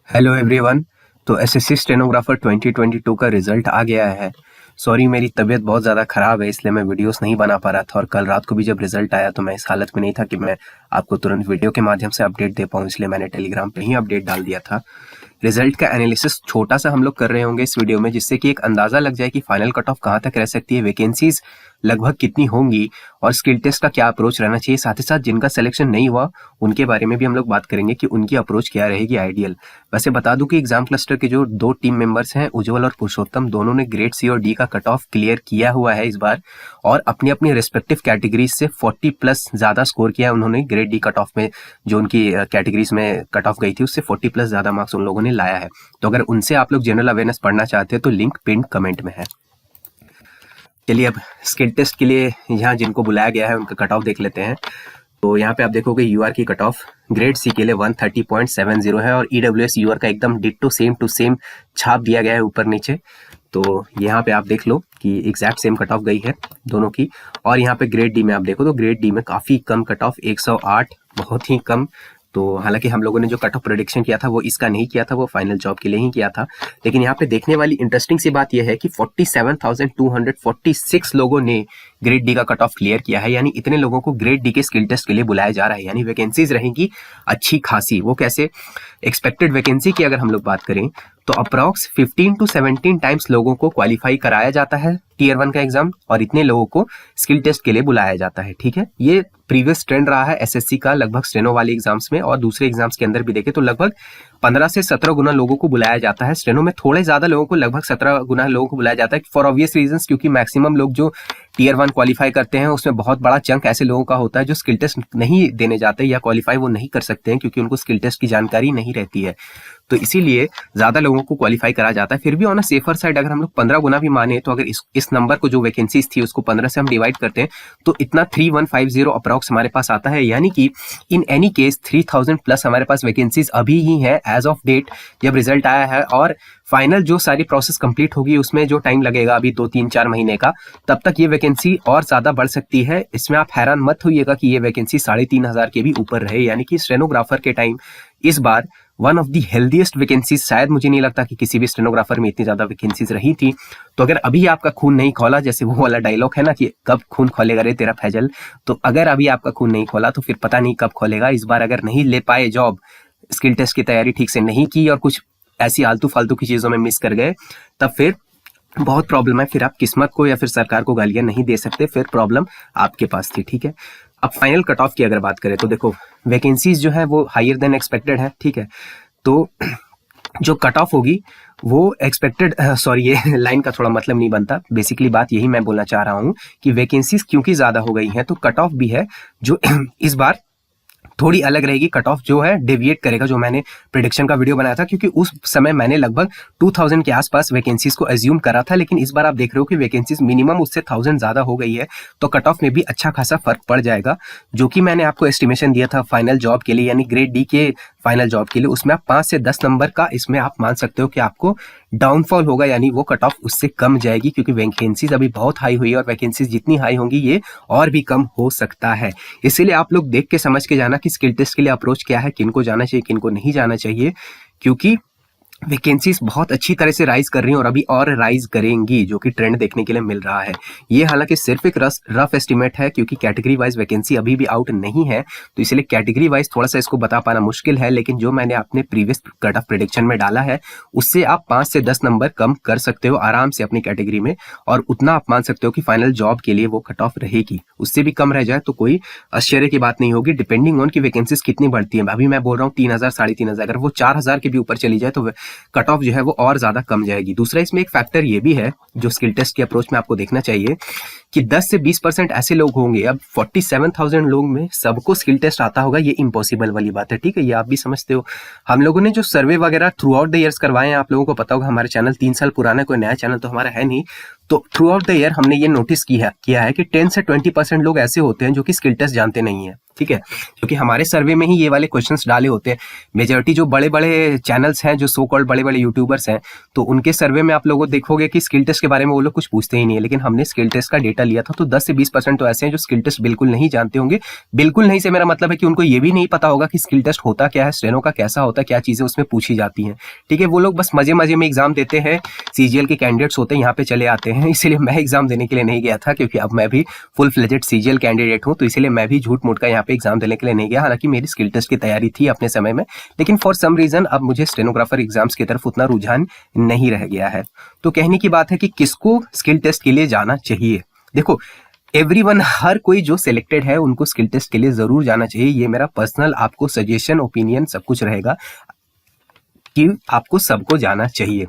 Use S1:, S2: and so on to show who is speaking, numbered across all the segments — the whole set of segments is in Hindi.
S1: Hello everyone. तो एसएससी स्टेनोग्राफर 2022 का रिजल्ट आ गया है। सॉरी, मेरी तबीयत बहुत ज़्यादा ख़राब है, इसलिए मैं वीडियोस नहीं बना पा रहा था। और कल रात को भी जब रिजल्ट आया तो मैं इस हालत में नहीं था कि मैं आपको तुरंत वीडियो के माध्यम से अपडेट दे पाऊँ, इसलिए मैंने टेलीग्राम पे ही अपडेट डाल दिया था। रिजल्ट का एनालिसिस छोटा सा हम लोग कर रहे होंगे इस वीडियो में, जिससे कि एक अंदाज़ा लग जाए कि फाइनल कट ऑफ कहाँ तक रह सकती है, वैकेंसीज लगभग कितनी होंगी और स्किल टेस्ट का क्या अप्रोच रहना चाहिए। साथ ही साथ जिनका सिलेक्शन नहीं हुआ उनके बारे में भी हम लोग बात करेंगे कि उनकी अप्रोच क्या रहेगी आइडियल। वैसे बता दूं कि एग्जाम क्लस्टर के जो दो टीम मेंबर्स हैं, उज्जवल और पुरुषोत्तम, दोनों ने ग्रेड सी और डी का कट ऑफ क्लियर किया हुआ है इस बार, और अपनी अपनी रिस्पेक्टिव कैटेगरीज से 40 प्लस ज्यादा स्कोर किया है उन्होंने। ग्रेड डी कट ऑफ में जो उनकी कैटेगरीज में कट ऑफ गई थी उससे 40 प्लस ज्यादा मार्क्स उन लोगों ने लाया है। तो अगर उनसे आप लोग जनरल अवेयरनेस पढ़ना चाहते हैं तो लिंक पिन कमेंट में है। चलिए अब स्किल टेस्ट के लिए यहाँ जिनको बुलाया गया है उनका कट ऑफ देख लेते हैं। तो यहाँ पे आप देखोगे यूआर की कट ऑफ ग्रेड सी के लिए 130.70 है, और ईडब्ल्यूएस यूआर का एकदम डिट्टो सेम टू सेम छाप दिया गया है ऊपर नीचे। तो यहाँ पे आप देख लो कि एग्जैक्ट सेम कट ऑफ गई है दोनों की। और यहाँ पे ग्रेड डी में आप देखो तो ग्रेड डी में काफी कम कट ऑफ 108, बहुत ही कम। तो हालांकि हम लोगों ने जो कट ऑफ प्रेडिक्शन किया था वो इसका नहीं किया था, वो फाइनल जॉब के लिए ही किया था। लेकिन यहाँ पे देखने वाली इंटरेस्टिंग सी बात यह है कि 47,246 लोगों ने ग्रेड डी का कट ऑफ क्लियर किया है, यानी इतने लोगों को ग्रेड डी के स्किल टेस्ट के लिए बुलाया जा रहा है, यानी वैकेंसीज रहेंगी अच्छी खासी। वो कैसे? एक्सपेक्टेड वैकेंसी की अगर हम लोग बात करें तो अप्रॉक्स 15 to 17 टाइम्स लोगों को क्वालिफाई कराया जाता है टीयर 1 का एग्जाम, और इतने लोगों को स्किल टेस्ट के लिए बुलाया जाता है। ठीक है, ये प्रीवियस ट्रेंड रहा है एसएससी का लगभग स्टेनो वाले एग्जाम्स में, और दूसरे एग्जाम्स के अंदर भी देखे तो लगभग 15 से 17 गुना लोगों को बुलाया जाता है। स्टेनो में थोड़े ज्यादा लोगों को, लगभग 17 गुना लोगों को बुलाया जाता है फॉर ऑब्वियस रीजंस, क्योंकि मैक्सिमम लोग जो टीयर 1 क्वालिफाई करते हैं उसमें बहुत बड़ा चंक ऐसे लोगों का होता है जो स्किल टेस्ट नहीं देने जाते या क्वालिफाई वो नहीं कर सकते हैं, क्योंकि उनको स्किल टेस्ट की जानकारी नहीं रहती है। तो इसीलिए ज्यादा लोगों को क्वालिफाई करा जाता है। फिर भी ऑन अ सेफर साइड अगर हम लोग 15 गुना भी माने तो अगर इस नंबर को, जो वैकेंसीज थी उसको 15 से हम डिवाइड करते हैं तो इतना 3150 अप्रॉक्स हमारे पास आता है, यानी कि इन एनी केस 3000 प्लस हमारे पास वैकेंसीज अभी ही है एज ऑफ डेट जब रिजल्ट आया है। और फाइनल जो सारी प्रोसेस कंप्लीट होगी उसमें जो टाइम लगेगा अभी 2-3-4 महीने का, तब तक ये वैकेंसी और ज्यादा बढ़ सकती है। इसमें आप हैरान मत होइएगा कि ये वैकेंसी 3500 के भी ऊपर रहे, यानी कि स्टेनोग्राफर के टाइम इस बार one of the healthiest vacancies, शायद मुझे नहीं लगता कि किसी भी स्टेनोग्राफर में इतनी ज्यादा वैकेंसीज रही थी। तो अगर अभी आपका खून नहीं खोला, जैसे वो वाला डायलॉग है ना कि कब खून खोलेगा रे तेरा फैजल, तो अगर अभी आपका खून नहीं खोला तो फिर पता नहीं कब खोलेगा। इस बार अगर नहीं ले पाए जॉब, स्किल टेस्ट की तैयारी ठीक से नहीं की और कुछ ऐसी आलतू फालतू की चीजों में मिस कर गए, तब फिर बहुत प्रॉब्लम है। फिर आप किस्मत को या फिर सरकार को गालियां नहीं दे सकते, फिर प्रॉब्लम आपके पास थी। ठीक है, अब फाइनल कट ऑफ की अगर बात करें तो देखो वैकेंसीज जो है वो हायर देन एक्सपेक्टेड है। ठीक है, तो जो कट ऑफ होगी वो एक्सपेक्टेड, सॉरी ये लाइन का थोड़ा मतलब नहीं बनता, बेसिकली बात यही मैं बोलना चाह रहा हूं कि वैकेंसीज क्योंकि ज्यादा हो गई हैं तो कट ऑफ भी है जो इस बार थोड़ी अलग रहेगी। कट ऑफ जो है डेविएट करेगा, जो मैंने प्रेडिक्शन का वीडियो बनाया था, क्योंकि उस समय मैंने लगभग 2000 के आसपास वैकेंसीज को एज्यूम करा था, लेकिन इस बार आप देख रहे हो कि वैकेंसीज मिनिमम उससे 1000 ज्यादा हो गई है, तो कट ऑफ में भी अच्छा खासा फर्क पड़ जाएगा। जो कि मैंने आपको एस्टिमेशन दिया था फाइनल जॉब के लिए, यानी ग्रेड डी के फाइनल जॉब के लिए, उसमें आप 5 से 10 नंबर का इसमें आप मान सकते हो कि आपको डाउनफॉल होगा, यानी वो कट ऑफ उससे कम जाएगी, क्योंकि वैकेंसीज अभी बहुत हाई हुई है और वैकेंसीज जितनी हाई होंगी ये और भी कम हो सकता है। इसीलिए आप लोग देख के समझ के जाना कि स्किल टेस्ट के लिए अप्रोच क्या है, किनको जाना चाहिए किनको नहीं जाना चाहिए, क्योंकि वैकेंसीज बहुत अच्छी तरह से राइज कर रही हैं और अभी और राइज करेंगी, जो कि ट्रेंड देखने के लिए मिल रहा है। ये हालांकि सिर्फ एक रफ एस्टिमेट है, क्योंकि कैटेगरी वाइज वैकेंसी अभी भी आउट नहीं है, तो इसलिए कैटेगरी वाइज थोड़ा सा इसको बता पाना मुश्किल है। लेकिन जो मैंने अपने प्रीवियस कट ऑफ प्रेडिक्शन में डाला है उससे आप 5 से 10 नंबर कम कर सकते हो आराम से अपनी कैटेगरी में, और उतना आप मान सकते हो कि फाइनल जॉब के लिए वो कट ऑफ रहेगी। उससे भी कम रह जाए तो कोई आश्चर्य की बात नहीं होगी, डिपेंडिंग ऑन की वैकेंसीज कितनी बढ़ती है। अभी मैं बोल रहा हूँ 3000 3500, अगर वो 4000 के भी ऊपर चली जाए तो कट ऑफ जो है वो और ज्यादा कम जाएगी। दूसरा इसमें एक फैक्टर ये भी है जो स्किल टेस्ट के अप्रोच में आपको देखना चाहिए कि 10 से 20% ऐसे लोग होंगे, अब 47,000 लोग में सबको स्किल टेस्ट आता होगा, ये इम्पॉसिबल वाली बात है। ठीक है, ये आप भी समझते हो। हम लोगों ने जो सर्वे वगैरह थ्रू आउट द ईयर्स करवाए हैं, आप लोगों को पता होगा, हमारे चैनल 3 साल पुराना, कोई नया चैनल तो हमारा है नहीं, तो थ्रू आउट द ईयर हमने ये नोटिस किया है कि 10 से 20% लोग ऐसे होते हैं जो कि स्किल टेस्ट जानते नहीं है। ठीक है, क्योंकि हमारे सर्वे में ही ये वाले क्वेश्चंस डाले होते हैं। मेजॉरिटी जो बड़े बड़े चैनल्स हैं, जो सो कॉल्ड बड़े बड़े यूट्यूबर्स हैं, तो उनके सर्वे में आप लोगों देखोगे कि स्किल टेस्ट के बारे में वो लोग कुछ पूछते ही नहीं है। लेकिन हमने स्किल टेस्ट का डेटा लिया था, तो 10 से 20% तो ऐसे हैं जो स्किल टेस्ट बिल्कुल नहीं जानते होंगे। बिल्कुल नहीं से मेरा मतलब है कि उनको ये भी नहीं पता होगा कि स्किल टेस्ट होता क्या है, स्टेनो का कैसा होता है, क्या चीजें उसमें पूछी जाती हैं। ठीक है, वो लोग बस मजे मजे में एग्जाम देते हैं। सीजीएल के कैंडिडेट्स होते हैं, यहाँ पे चले आते हैं। इसीलिए मैं एग्जाम देने के लिए नहीं गया था, क्योंकि अब मैं भी फुल फ्लेजेड सीजीएल कैंडिडेट हूँ, तो इसीलिए मैं भी झूठ मूठ का यहाँ पे एग्जाम देने के लिए नहीं गया। हालांकि मेरी स्किल टेस्ट की तैयारी थी अपने समय में, लेकिन फॉर सम रीजन अब मुझे स्टेनोग्राफर एग्जाम्स की तरफ उतना रुझान नहीं रह गया है। तो कहने की बात है कि किसको स्किल टेस्ट के लिए जाना चाहिए। देखो, एवरीवन, हर कोई जो सिलेक्टेड है उनको स्किल टेस्ट के लिए जरूर जाना चाहिए। ये मेरा पर्सनल आपको सजेशन, ओपिनियन सब कुछ रहेगा कि आपको सबको जाना चाहिए।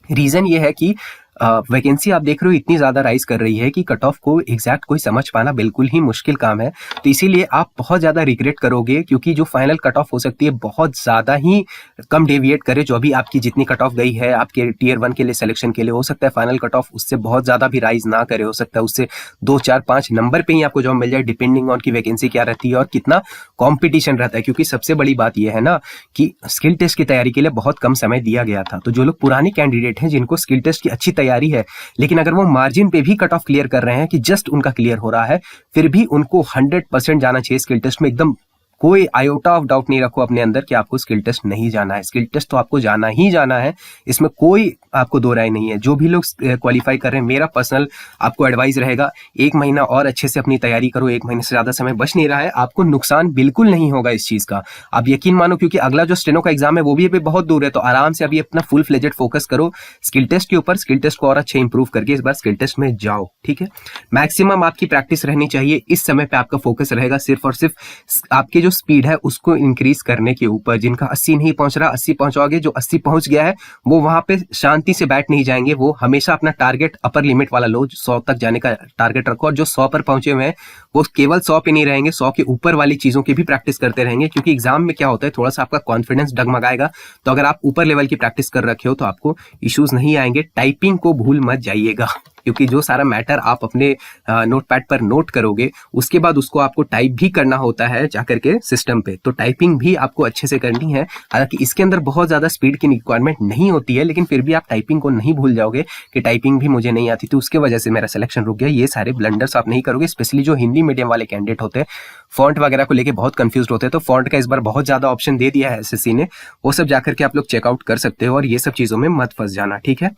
S1: रीजन ये है कि वैकेंसी आप देख रहे हो इतनी ज्यादा राइज कर रही है कि कट ऑफ को एग्जैक्ट कोई समझ पाना बिल्कुल ही मुश्किल काम है। तो इसीलिए आप बहुत ज्यादा रिग्रेट करोगे, क्योंकि जो फाइनल कट ऑफ हो सकती है बहुत ज्यादा ही कम डेविएट करे। जो अभी आपकी जितनी कट ऑफ गई है आपके टीयर 1 के लिए सिलेक्शन के लिए, हो सकता है फाइनल कट ऑफ उससे बहुत ज्यादा भी राइज ना करे। हो सकता है उससे 2, 4, 5 नंबर पे ही आपको जॉब मिल जाए, डिपेंडिंग ऑन की वैकेंसी क्या रहती है और कितना कॉम्पिटिशन रहता है। क्योंकि सबसे बड़ी बात यह है ना कि स्किल टेस्ट की तैयारी के लिए बहुत कम समय दिया गया था। तो जो लोग पुराने कैंडिडेट हैं जिनको स्किल टेस्ट की अच्छी तैयारी है, लेकिन अगर वो मार्जिन पे भी कट ऑफ क्लियर कर रहे हैं कि जस्ट उनका क्लियर हो रहा है, फिर भी उनको 100% जाना चाहिए स्किल टेस्ट में। एकदम कोई आयोटा ऑफ डाउट नहीं रखो अपने अंदर कि आपको स्किल टेस्ट नहीं जाना है। स्किल टेस्ट तो आपको जाना ही जाना है, इसमें कोई आपको दो राय नहीं है। जो भी लोग क्वालिफाई कर रहे हैं, मेरा पर्सनल आपको एडवाइस रहेगा 1 महीना और अच्छे से अपनी तैयारी करो। 1 महीने से ज्यादा समय बच नहीं रहा है, आपको नुकसान बिल्कुल नहीं होगा इस चीज का, आप यकीन मानो। क्योंकि अगला जो स्टेनो का एग्जाम है वो भी अभी बहुत दूर है, तो आराम से अभी अपना फुल फ्लेजेड फोकस करो स्किल टेस्ट के ऊपर। स्किल टेस्ट को और अच्छे इंप्रूव करके इस बार स्किल टेस्ट में जाओ। ठीक है, मैक्सिमम आपकी प्रैक्टिस रहनी चाहिए। इस समय पे आपका फोकस रहेगा सिर्फ और सिर्फ आपके जो स्पीड है उसको इंक्रीज करने के ऊपर। जिनका 80 नहीं पहुंच रहा, 80 पहुंचाओगे। जो 80 पहुंच गया है वो वहां पे शांति से बैठ नहीं जाएंगे, वो हमेशा अपना टारगेट अपर लिमिट वाला लो, 100 तक जाने का टारगेट रखो। और जो 100 पर पहुंचे हुए हैं वो केवल 100 पे नहीं रहेंगे, 100 के ऊपर वाली चीजों की भी प्रैक्टिस करते रहेंगे। क्योंकि एग्जाम में क्या होता है, थोड़ा सा आपका कॉन्फिडेंस डगमगाएगा। तो अगर आप ऊपर लेवल की प्रैक्टिस कर रखे हो तो आपको इश्यूज नहीं आएंगे। टाइपिंग को भूल मत जाइएगा, क्योंकि जो सारा मैटर आप अपने नोटपैड पर नोट करोगे उसके बाद उसको आपको टाइप भी करना होता है जाकर के सिस्टम पे। तो टाइपिंग भी आपको अच्छे से करनी है। हालांकि इसके अंदर बहुत ज्यादा स्पीड की रिक्वायरमेंट नहीं होती है, लेकिन फिर भी आप टाइपिंग को नहीं भूल जाओगे कि टाइपिंग भी मुझे नहीं आती थी, उसके वजह से मेरा सिलेक्शन रुक गया। ये सारे ब्लंडर्स आप नहीं करोगे। स्पेशली जो हिंदी मीडियम वाले कैंडिडेट होते हैं, फॉन्ट वगैरह को लेके बहुत कंफ्यूज होते हैं। तो फॉन्ट का इस बार बहुत ज्यादा ऑप्शन दे दिया है एसएससी ने, वो सब जाकर के आप लोग चेकआउट कर सकते हो और ये सब चीजों में मत फंस जाना। ठीक है,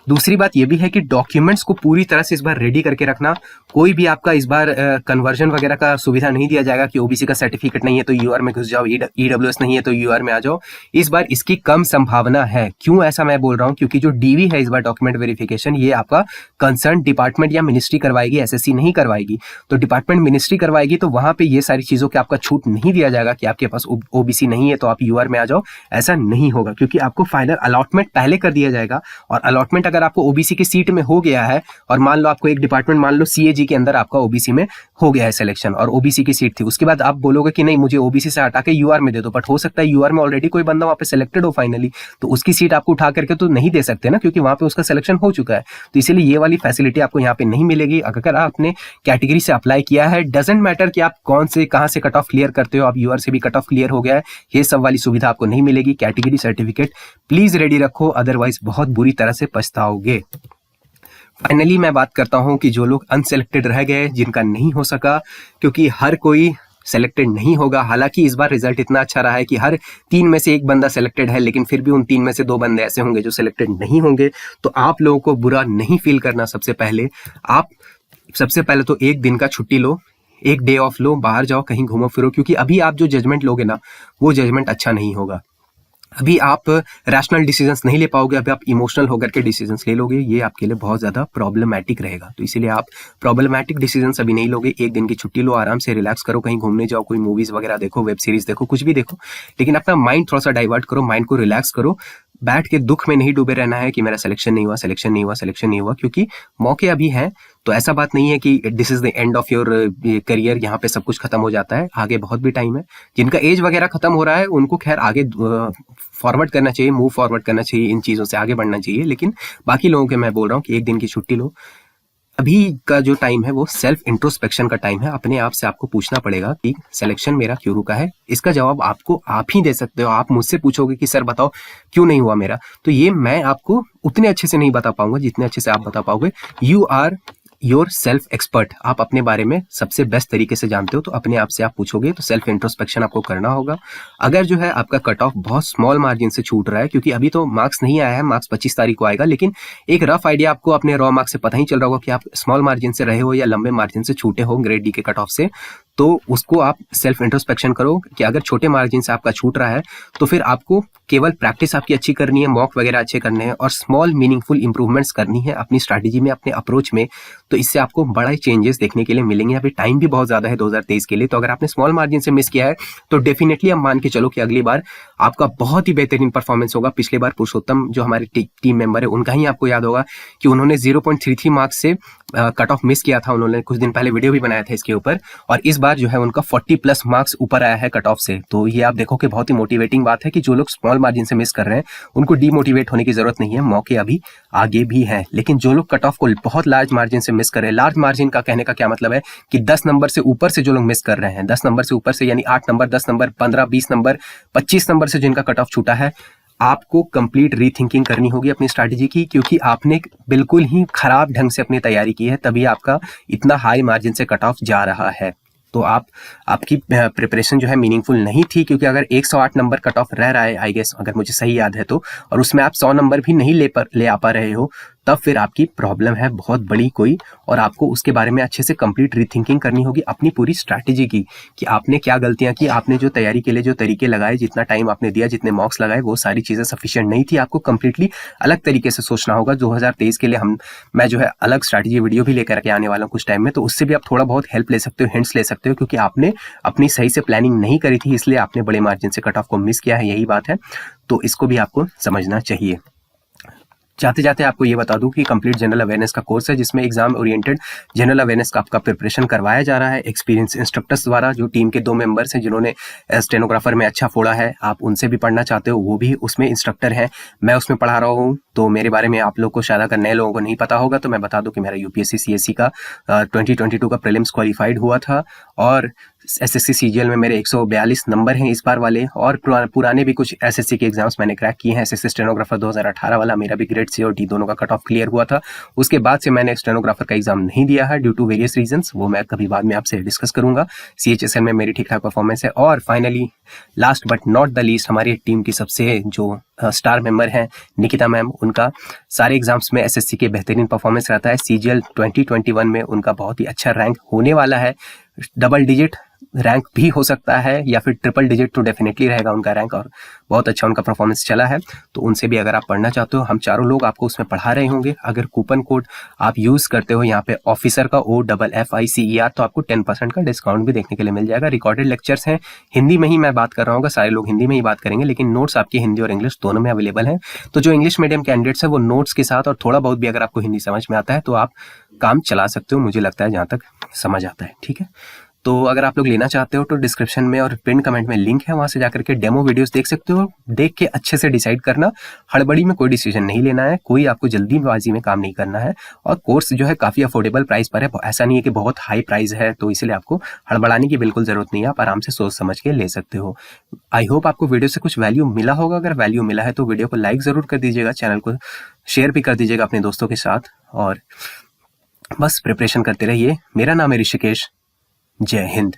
S1: दूसरी बात यह भी है कि डॉक्यूमेंट्स को पूरी तरह से इस बार रेडी करके रखना। कोई भी आपका इस बार कन्वर्जन वगैरह का सुविधा नहीं दिया जाएगा कि ओबीसी का सर्टिफिकेट नहीं है तो यूआर में घुस जाओ, ईडब्ल्यूएस नहीं है तो यूआर में आ जाओ। इस बार इसकी कम संभावना है। क्यों ऐसा मैं बोल रहा हूं, क्योंकि जो डीवी है इस बार डॉक्यूमेंट वेरिफिकेशन, ये आपका कंसर्न डिपार्टमेंट या मिनिस्ट्री करवाएगी, एसएससी नहीं करवाएगी। तो डिपार्टमेंट मिनिस्ट्री करवाएगी, तो वहां पे ये सारी चीजों के आपका छूट नहीं दिया जाएगा कि आपके पास ओबीसी नहीं है तो आप यूआर में आ जाओ। ऐसा नहीं होगा, क्योंकि आपको फाइनल अलॉटमेंट पहले कर दिया जाएगा। और अलॉटमेंट अगर आपको ओबीसी की सीट में हो गया है, और मान लो आपको एक डिपार्टमेंट, मान लो सीएजी के अंदर आपका ओबीसी में हो गया है सिलेक्शन और ओबीसी की सीट थी, उसके बाद आप बोलोगे कि नहीं मुझे ओबीसी से हटा के यूआर में दे दो, बट हो सकता है यूआर में ऑलरेडी कोई बंदा वहां पे सिलेक्टेड हो फाइनली, तो उसकी सीट आपको उठा करके तो नहीं दे सकते ना, क्योंकि वहां पे उसका सिलेक्शन हो चुका है। तो इसीलिए ये वाली फैसिलिटी आपको यहाँ पे नहीं मिलेगी। अगर आपने कैटेगरी से अप्लाई किया है, डजेंट मैटर कि आप कौन से कहां से कट ऑफ क्लियर करते हो, आप यूआर से भी कट ऑफ क्लियर हो गया है, ये सब वाली सुविधा आपको नहीं मिलेगी। कैटेगरी सर्टिफिकेट प्लीज रेडी रखो, अदरवाइज बहुत बुरी तरह से पछताओगे। फाइनली मैं बात करता हूं कि जो लोग अनसेलेक्टेड रह गए, जिनका नहीं हो सका, क्योंकि हर कोई सेलेक्टेड नहीं होगा। हालांकि इस बार रिजल्ट इतना अच्छा रहा है कि हर 3 में से 1 बंदा सेलेक्टेड है, लेकिन फिर भी उन 3 में से 2 बंदे ऐसे होंगे जो सेलेक्टेड नहीं होंगे। तो आप लोगों को बुरा नहीं फील करना। सबसे पहले तो 1 दिन का छुट्टी लो, 1 डे ऑफ लो, बाहर जाओ, कहीं घूमो फिरो, क्योंकि अभी आप जो जजमेंट लोगे ना, वो जजमेंट अच्छा नहीं होगा। अभी आप रैशनल डिसीजंस नहीं ले पाओगे, अभी आप इमोशनल होकर के डिसीजंस ले लोगे, ये आपके लिए बहुत ज्यादा प्रॉब्लमैटिक रहेगा। तो इसीलिए आप प्रॉब्लमैटिक डिसीजंस अभी नहीं लोगे। 1 दिन की छुट्टी लो, आराम से रिलैक्स करो, कहीं घूमने जाओ, कोई मूवीज वगैरह देखो, वेब सीरीज देखो, कुछ भी देखो, लेकिन अपना माइंड थोड़ा सा डाइवर्ट करो, माइंड को रिलैक्स करो। बैठ के दुख में नहीं डूबे रहना है कि मेरा सिलेक्शन नहीं हुआ, क्योंकि मौके अभी हैं। तो ऐसा बात नहीं है कि this is the end of your career, यहाँ पे सब कुछ खत्म हो जाता है, आगे बहुत भी टाइम है। जिनका एज वगैरह खत्म हो रहा है उनको खैर आगे फॉरवर्ड करना चाहिए, मूव फॉरवर्ड करना चाहिए, इन चीजों से आगे बढ़ना चाहिए। लेकिन बाकी लोगों के मैं बोल रहा हूँ कि 1 दिन की छुट्टी लो, अभी का जो टाइम है वो सेल्फ इंट्रोस्पेक्शन का टाइम है। अपने आप से आपको पूछना पड़ेगा कि सिलेक्शन मेरा क्यों रुका है। इसका जवाब आपको आप ही दे सकते हो। आप मुझसे पूछोगे कि सर बताओ क्यों नहीं हुआ मेरा, तो ये मैं आपको उतने अच्छे से नहीं बता पाऊंगा जितने अच्छे से आप बता पाओगे। You are yourself expert, आप अपने बारे में सबसे बेस्ट तरीके से जानते हो, तो अपने आप से आप पूछोगे, तो सेल्फ इंट्रोस्पेक्शन आपको करना होगा। अगर जो है आपका कट ऑफ बहुत स्मॉल मार्जिन से छूट रहा है, क्योंकि अभी तो मार्क्स नहीं आया है, मार्क्स 25 तारीख को आएगा, लेकिन एक रफ आइडिया आपको अपने रॉ मार्क्स से पता ही चल रहा होगा कि आप स्मॉल मार्जिन से रहे हो या लंबे मार्जिन से छूटे हो ग्रेड डी के कट ऑफ से। तो उसको आप सेल्फ इंट्रोस्पेक्शन करो कि अगर छोटे मार्जिन से आपका छूट रहा है तो फिर आपको केवल प्रैक्टिस आपकी अच्छी करनी है, मॉक वगैरह अच्छे करने हैं और स्मॉल मीनिंगफुल इंप्रूवमेंट्स करनी है अपनी स्ट्रैटेजी में, अपने अप्रोच में। तो इससे आपको बड़ा चेंजेस देखने के लिए मिलेंगे। अभी टाइम भी बहुत ज्यादा है 2023 के लिए, तो अगर आपने स्मॉल मार्जिन से मिस किया है तो डेफिनेटली आप मान के चलो कि अगली बार आपका बहुत ही बेहतरीन परफॉर्मेंस होगा। पिछले बार पुरुषोत्तम जो हमारे टीम मेंबर है उनका ही आपको याद होगा कि उन्होंने 0.33 मार्क्स से कट ऑफ मिस किया था। उन्होंने कुछ दिन पहले वीडियो भी बनाया था इसके ऊपर, और इस बार जो है उनका 40+ मार्क्स ऊपर आया है कट ऑफ से। तो ये आप देखो कि बहुत ही मोटिवेटिंग बात है कि जो लोग स्मॉल मार्जिन से मिस कर रहे हैं उनको डीमोटिवेट होने की जरूरत नहीं है, मौके अभी आगे भी हैं। लेकिन जो लोग कट ऑफ को बहुत लार्ज मार्जिन से मिस कर रहे हैं, लार्ज मार्जिन का कहने का क्या मतलब है कि 10 नंबर से ऊपर से जो लोग मिस कर रहे हैं, 10 नंबर से ऊपर से यानी 8 नंबर, 10 नंबर, 15, 20 नंबर, 25 नंबर से जिनका कट ऑफ छूटा है, आपको कंप्लीट रीथिंकिंग करनी होगी अपनी स्ट्रैटेजी की, क्योंकि आपने बिल्कुल ही खराब ढंग से अपनी तैयारी की है, तभी आपका इतना हाई मार्जिन से कट ऑफ जा रहा है। तो आपकी प्रिपरेशन जो है मीनिंगफुल नहीं थी, क्योंकि अगर 108 नंबर कट ऑफ रह रहा है आई गेस, अगर मुझे सही याद है तो, और उसमें आप 100 नंबर भी नहीं ले आ पा रहे हो, तब फिर आपकी प्रॉब्लम है बहुत बड़ी कोई, और आपको उसके बारे में अच्छे से कंप्लीट रीथिंकिंग करनी होगी अपनी पूरी स्ट्रैटेजी की कि आपने क्या गलतियां की, आपने जो तैयारी के लिए जो तरीके लगाए, जितना टाइम आपने दिया, जितने मॉक्स लगाए, वो सारी चीजें सफिशिएंट नहीं थी। आपको कंप्लीटली अलग तरीके से सोचना होगा। 2023 के लिए मैं जो है अलग स्ट्रैटेजी वीडियो भी लेकर के आने वाला हूँ कुछ टाइम में, तो उससे भी आप थोड़ा बहुत हेल्प ले सकते हो, हिंट्स ले सकते हो, क्योंकि आपने अपनी सही से प्लानिंग नहीं करी थी, इसलिए आपने बड़े मार्जिन से कट ऑफ को मिस किया है, यही बात है। तो इसको भी आपको समझना चाहिए। जाते जाते आपको ये बता दूं कि कंप्लीट जनरल अवेयरनेस का कोर्स है, जिसमें एग्जाम ओरिएंटेड जनरल अवेयरनेस का आपका प्रिपरेशन करवाया जा रहा है एक्सपीरियंस इंस्ट्रक्टर्स द्वारा। जो टीम के 2 मेंबर्स हैं जिन्होंने स्टेनोग्राफर में अच्छा फोड़ा है, आप उनसे भी पढ़ना चाहते हो, वो भी उसमें इंस्ट्रक्टर है, मैं उसमें पढ़ा रहा हूँ। तो मेरे बारे में आप लोग को शायद अगर नए लोगों को नहीं पता होगा तो मैं बता दूं कि मेरा यूपीएससी सीएससी का 2022 का प्रीलिम्स क्वालिफाइड हुआ था, और एसएससी सीजीएल में मेरे 142 नंबर हैं इस बार वाले, और पुराने भी कुछ एसएससी के एग्जाम्स मैंने क्रैक किए हैं। एसएससी स्टेनोग्राफर 2018 वाला मेरा भी ग्रेड सी और डी दोनों का कट ऑफ क्लियर हुआ था। उसके बाद से मैंने स्टेनोग्राफर का एग्जाम नहीं दिया है ड्यू टू वेरियस रीजंस, वो मैं कभी बाद में आपसे डिस्कस करूंगा। सीएचएसएल में मेरी ठीक ठाक परफॉर्मेंस है। और finally last but not the least, हमारी टीम की सबसे जो स्टार मेंबर हैं निकिता मैम, उनका सारे एग्जाम्स में एसएससी के बेहतरीन परफॉर्मेंस रहता है। सीजीएल 2021 में उनका बहुत ही अच्छा रैंक होने वाला है, डबल डिजिट रैंक भी हो सकता है या फिर ट्रिपल डिजिट तो डेफिनेटली रहेगा उनका रैंक, और बहुत अच्छा उनका परफॉर्मेंस चला है। तो उनसे भी अगर आप पढ़ना चाहते हो, हम चारों लोग आपको उसमें पढ़ा रहे होंगे। अगर कूपन कोड आप यूज करते हो यहाँ पे ऑफिसर का OFFICER, तो आपको 10% का डिस्काउंट भी देखने के लिए मिल जाएगा। रिकॉर्डेड लेक्चर्स हैं, हिंदी में ही मैं बात कर रहा हूँ, सारे लोग हिंदी में ही बात करेंगे, लेकिन नोट्स आपके हिंदी और इंग्लिश दोनों में अवेलेबल है। तो जो इंग्लिश मीडियम कैंडिडेट्स है वो नोट्स के साथ और थोड़ा बहुत भी अगर आपको हिंदी समझ में आता है तो आप काम चला सकते हो, मुझे लगता है जहां तक समझ आता है। ठीक है, तो अगर आप लोग लेना चाहते हो तो डिस्क्रिप्शन में और पिन कमेंट में लिंक है, वहां से जाकर के डेमो वीडियोस देख सकते हो। देख के अच्छे से डिसाइड करना, हड़बड़ी में कोई डिसीजन नहीं लेना है, कोई आपको जल्दीबाजी में काम नहीं करना है। और कोर्स जो है काफी अफोर्डेबल प्राइस पर है, ऐसा नहीं है कि बहुत हाई प्राइस है, तो इसलिए आपको हड़बड़ाने की बिल्कुल जरूरत नहीं है, आप आराम से सोच समझ के ले सकते हो। आई होप आपको वीडियो से कुछ वैल्यू मिला होगा। अगर वैल्यू मिला है तो वीडियो को लाइक जरूर कर दीजिएगा, चैनल को शेयर भी कर दीजिएगा अपने दोस्तों के साथ, और बस प्रिपरेशन करते रहिए। मेरा नाम है ऋषिकेश। जय हिंद।